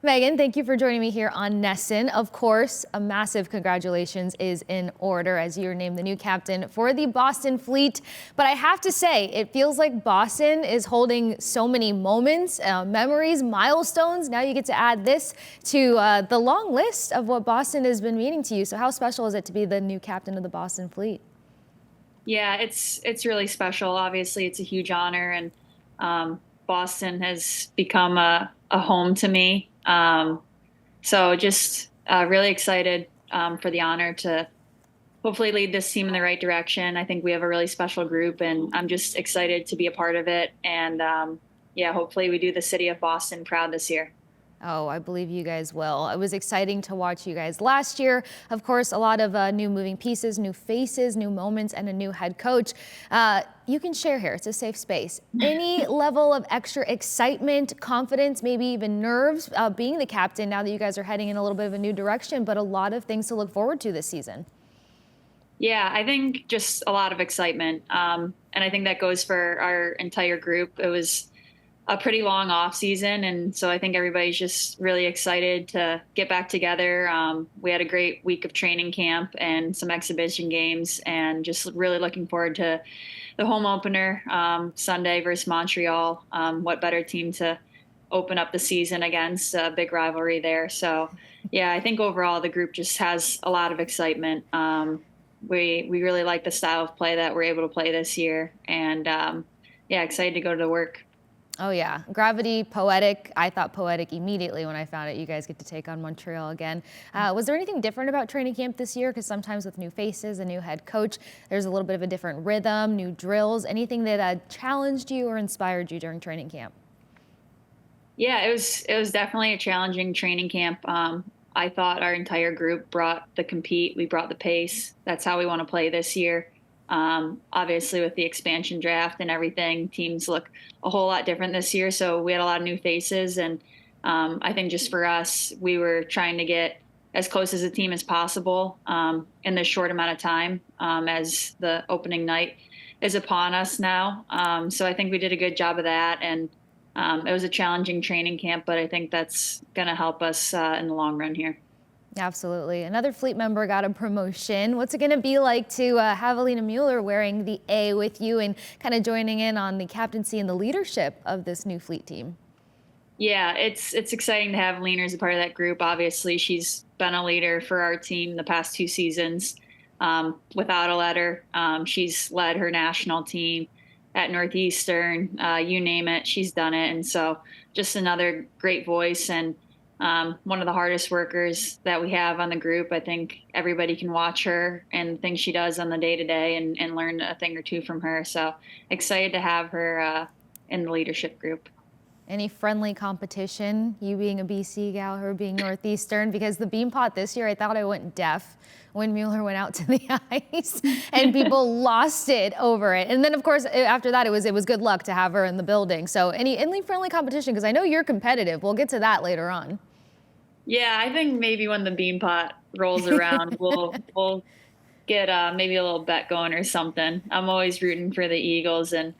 Megan, thank you for joining me here on Nesson. Of course, a massive congratulations is in order as you're named the new captain for the Boston Fleet. But I have to say, it feels like Boston is holding so many moments, memories, milestones. Now you get to add this to the long list of what Boston has been meaning to you. So how special is it to be the new captain of the Boston Fleet? Yeah, it's really special. Obviously, it's a huge honor, and Boston has become a home to me. So just really excited for the honor to hopefully lead this team in the right direction. I think we have a really special group, and I'm just excited to be a part of it. And yeah, hopefully we do the city of Boston proud this year. Oh, I believe you guys will. It was exciting to watch you guys last year. Of course, a lot of new moving pieces, new faces, new moments, and a new head coach. You can share here. It's a safe space. Any level of extra excitement, confidence, maybe even nerves being the captain now that you guys are heading in a little bit of a new direction, but a lot of things to look forward to this season? Yeah, I think just a lot of excitement. And I think that goes for our entire group. It was a pretty long off season, and so I think everybody's just really excited to get back together. We had a great week of training camp and some exhibition games, and just really looking forward to the home opener Sunday versus Montreal. What better team to open up the season against? A big rivalry there. So yeah, I think overall the group just has a lot of excitement. We really like the style of play that we're able to play this year, and yeah, excited to go to work. Oh yeah, gravity, poetic. I thought poetic immediately when I found out you guys get to take on Montreal again. Was there anything different about training camp this year? Because sometimes with new faces, a new head coach, there's a little bit of a different rhythm, new drills. Anything that challenged you or inspired you during training camp? Yeah, it was definitely a challenging training camp. I thought our entire group brought the compete. We brought the pace. That's how we want to play this year. Obviously, with the expansion draft and everything, teams look a whole lot different this year. So we had a lot of new faces, and I think just for us, we were trying to get as close as a team as possible in this short amount of time as the opening night is upon us now. So I think we did a good job of that, and it was a challenging training camp, but I think that's going to help us in the long run here. Absolutely. Another Fleet member got a promotion. What's it going to be like to have Alina Mueller wearing the A with you and kind of joining in on the captaincy and the leadership of this new Fleet team? Yeah, it's exciting to have Alina as a part of that group. Obviously, she's been a leader for our team the past 2 seasons. Without a letter, she's led her national team at Northeastern. You name it, she's done it. And so just another great voice, and one of the hardest workers that we have on the group. I think everybody can watch her and the things she does on the day to day and learn a thing or two from her. So excited to have her in the leadership group. Any friendly competition, you being a BC gal, her being Northeastern? Because the bean pot this year, I thought I went deaf when Mueller went out to the ice and people lost it over it. And then of course, after that, it was good luck to have her in the building. So any friendly competition, because I know you're competitive. We'll get to that later on. Yeah, I think maybe when the bean pot rolls around, we'll get maybe a little bet going or something. I'm always rooting for the Eagles, and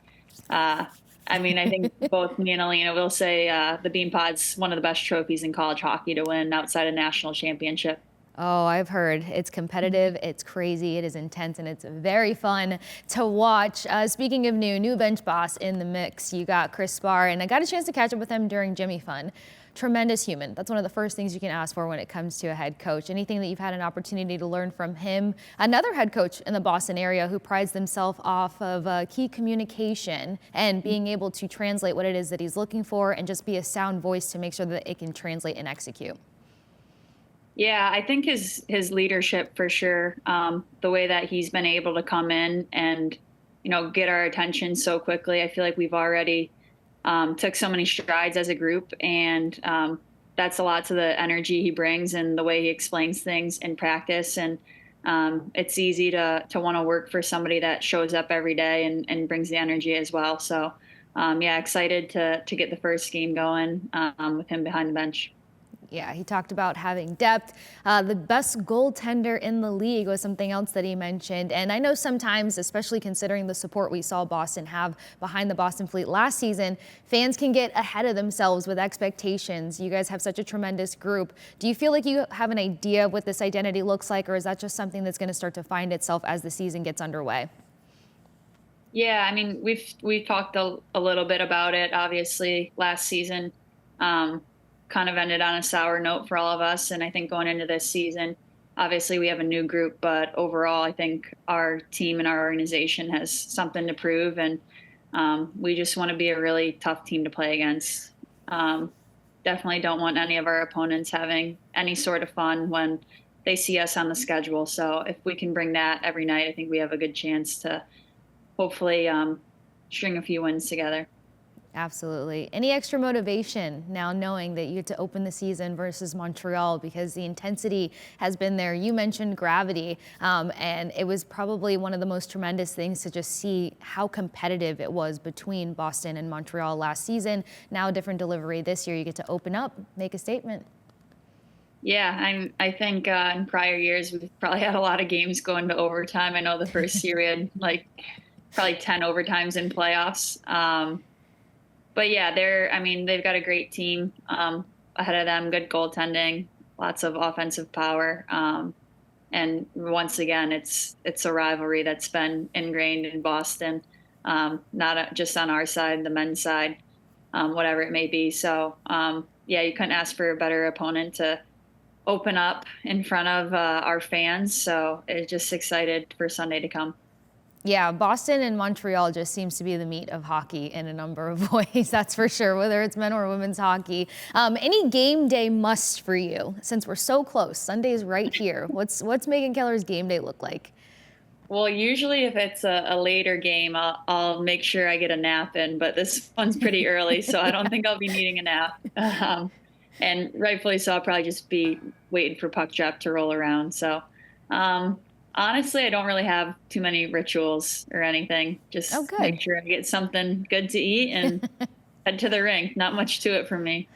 I mean, I think both me and Alina will say the bean pot's one of the best trophies in college hockey to win outside a national championship. Oh, I've heard it's competitive, it's crazy, it is intense, and it's very fun to watch. Speaking of new bench boss in the mix, you got Kris Sparre, and I got a chance to catch up with him during Jimmy Fun. Tremendous human. That's one of the first things you can ask for when it comes to a head coach. Anything that you've had an opportunity to learn from him. Another head coach in the Boston area who prides himself off of key communication and being able to translate what it is that he's looking for and just be a sound voice to make sure that it can translate and execute. Yeah, I think his leadership for sure. The way that he's been able to come in and get our attention so quickly. I feel like we've already took so many strides as a group, and that's a lot to the energy he brings and the way he explains things in practice. And it's easy to want to work for somebody that shows up every day and brings the energy as well. So yeah, excited to get the first game going with him behind the bench. Yeah, he talked about having depth. The best goaltender in the league was something else that he mentioned. And I know sometimes, especially considering the support we saw Boston have behind the Boston Fleet last season, fans can get ahead of themselves with expectations. You guys have such a tremendous group. Do you feel like you have an idea of what this identity looks like, or is that just something that's going to start to find itself as the season gets underway? Yeah, I mean, we've talked a little bit about it. Obviously, last season kind of ended on a sour note for all of us, and I think going into this season, obviously we have a new group, but overall, I think our team and our organization has something to prove, and we just want to be a really tough team to play against. Definitely don't want any of our opponents having any sort of fun when they see us on the schedule. So if we can bring that every night, I think we have a good chance to hopefully string a few wins together. Absolutely. Any extra motivation now knowing that you get to open the season versus Montreal, because the intensity has been there? You mentioned gravity, and it was probably one of the most tremendous things to just see how competitive it was between Boston and Montreal last season. Now a different delivery this year. You get to open up, make a statement. Yeah, I think in prior years we've probably had a lot of games going to overtime. I know the first year we had like probably 10 overtimes in playoffs. But yeah, they've got a great team ahead of them, good goaltending, lots of offensive power. And once again, it's a rivalry that's been ingrained in Boston, not just on our side, the men's side, whatever it may be. So yeah, you couldn't ask for a better opponent to open up in front of our fans. So it's just excited for Sunday to come. Yeah, Boston and Montreal just seems to be the meat of hockey in a number of ways, that's for sure, whether it's men or women's hockey. Any game day must for you, since we're so close? Sunday's right here. What's Megan Keller's game day look like? Well, usually if it's a later game, I'll make sure I get a nap in, but this one's pretty early, so I don't think I'll be needing a nap. And rightfully so, I'll probably just be waiting for puck drop to roll around. So honestly, I don't really have too many rituals or anything. Just make sure I get something good to eat and head to the rink. Not much to it for me.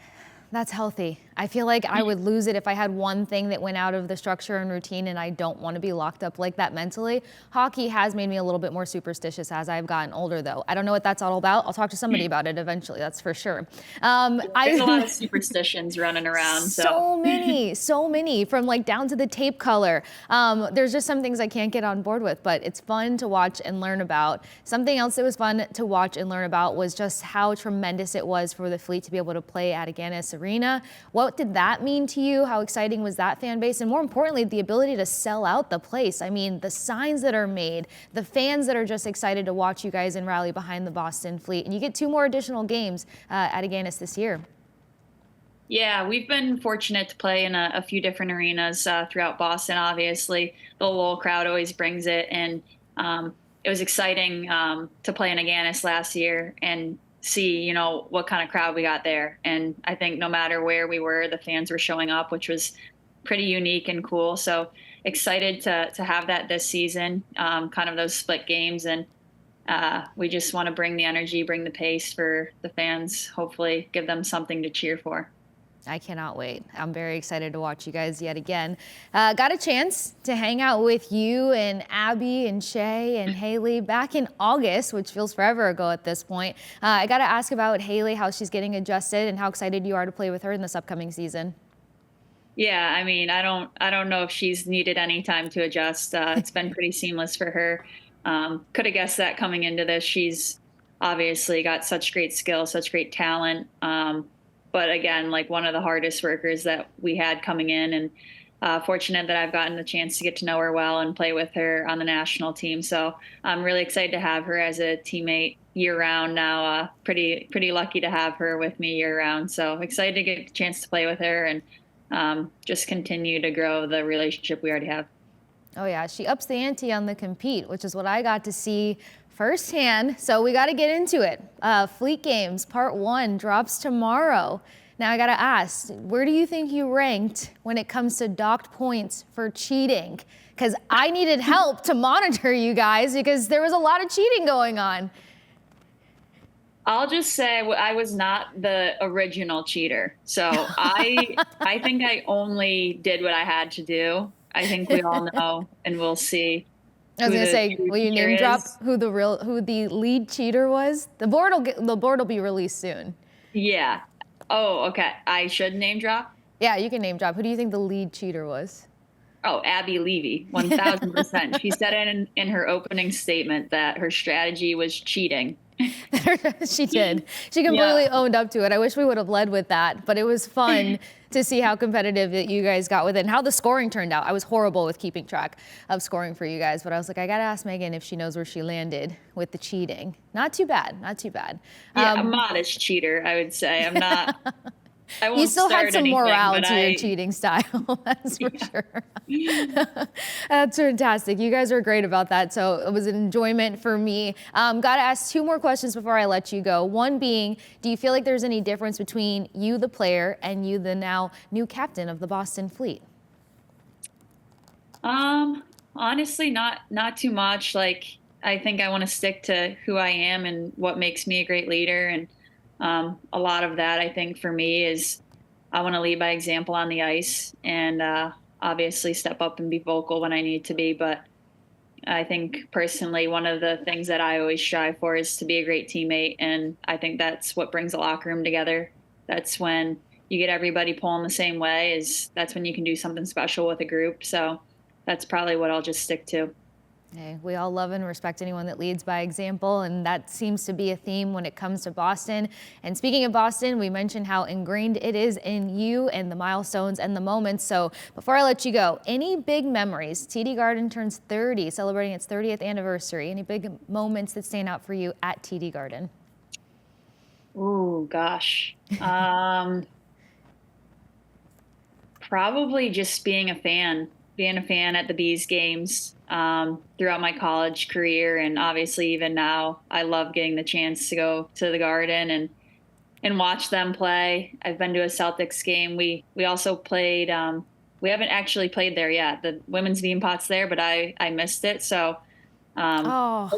That's healthy. I feel like I would lose it if I had one thing that went out of the structure and routine, and I don't want to be locked up like that mentally. Hockey has made me a little bit more superstitious as I've gotten older, though. I don't know what that's all about. I'll talk to somebody about it eventually, that's for sure. There's a lot of superstitions running around. So many, from like down to the tape color. There's just some things I can't get on board with, but it's fun to watch and learn about. Something else that was fun to watch and learn about was just how tremendous it was for the Fleet to be able to play at Agganis Arena. What did that mean to you? How exciting was that fan base? And more importantly, the ability to sell out the place. I mean, the signs that are made, the fans that are just excited to watch you guys and rally behind the Boston Fleet. And you get 2 more additional games at Agganis this year. Yeah, we've been fortunate to play in a few different arenas throughout Boston. Obviously, the Lowell crowd always brings it. And it was exciting to play in Agganis last year and see, what kind of crowd we got there. And I think no matter where we were, the fans were showing up, which was pretty unique and cool. So excited to have that this season, kind of those split games. And we just want to bring the energy, bring the pace for the fans, hopefully give them something to cheer for. I cannot wait. I'm very excited to watch you guys yet again. Got a chance to hang out with you and Abby and Shay and Haley back in August, which feels forever ago at this point. I got to ask about Haley, how she's getting adjusted and how excited you are to play with her in this upcoming season. Yeah, I mean, I don't know if she's needed any time to adjust. It's been pretty seamless for her. Could have guessed that coming into this. She's obviously got such great skill, such great talent. But again, like one of the hardest workers that we had coming in, and fortunate that I've gotten the chance to get to know her well and play with her on the national team. So I'm really excited to have her as a teammate year round now. Pretty lucky to have her with me year round. So excited to get a chance to play with her and just continue to grow the relationship we already have. Oh yeah, she ups the ante on the compete, which is what I got to see firsthand. So we got to get into it. Fleet Games Part 1 drops tomorrow. Now I got to ask, where do you think you ranked when it comes to docked points for cheating? Because I needed help to monitor you guys because there was a lot of cheating going on. I'll just say I was not the original cheater. So I think I only did what I had to do. I think we all know, and we'll see I was who gonna the say, true will you cheater name is. drop who the lead cheater was? The board will be released soon. Yeah. Oh, okay. I should name drop. Yeah, you can name drop. Who do you think the lead cheater was? Oh, Abby Levy, 1000%. She said in her opening statement that her strategy was cheating. She did. She Yeah. completely owned up to it. I wish we would have led with that, but it was fun to see how competitive that you guys got with it and how the scoring turned out. I was horrible with keeping track of scoring for you guys, but I was like, I got to ask Megan if she knows where she landed with the cheating. Not too bad. Not too bad. Yeah, a modest cheater, I would say. I'm not, I You won't still had start some anything, morale but to your cheating style, that's for sure. That's fantastic. You guys are great about that. So it was an enjoyment for me. Got to ask two more questions before I let you go. One being, do you feel like there's any difference between you, the player, and you, the now new captain of the Boston Fleet? Honestly, not too much. Like, I think I want to stick to who I am and what makes me a great leader. And a lot of that, I think, for me is I want to lead by example on the ice and obviously step up and be vocal when I need to be. But I think personally, one of the things that I always strive for is to be a great teammate. And I think that's what brings the locker room together. That's when you get everybody pulling the same way, that's when you can do something special with a group. So that's probably what I'll just stick to. Hey, we all love and respect anyone that leads by example, and that seems to be a theme when it comes to Boston. And speaking of Boston, we mentioned how ingrained it is in you and the milestones and the moments. So before I let you go, any big memories? TD Garden turns 30, celebrating its 30th anniversary. Any big moments that stand out for you at TD Garden? Oh, gosh. Probably just being a fan at the Bees games throughout my college career. And obviously even now, I love getting the chance to go to the Garden and watch them play. I've been to a Celtics game. We also played, we haven't actually played there yet. The women's bean pot's there, but I missed it. So Oh,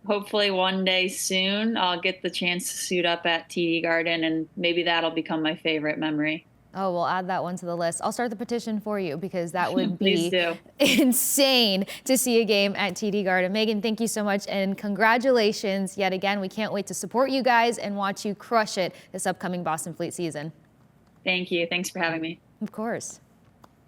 hopefully one day soon I'll get the chance to suit up at TD Garden, and maybe that'll become my favorite memory. oh, we'll add that one to the list. I'll start the petition for you because that would Please be do. insane to see a game at TD Garden. Megan, thank you so much and congratulations yet again. We can't wait to support you guys and watch you crush it this upcoming Boston Fleet season. Thank you. Thanks for having me. Of course.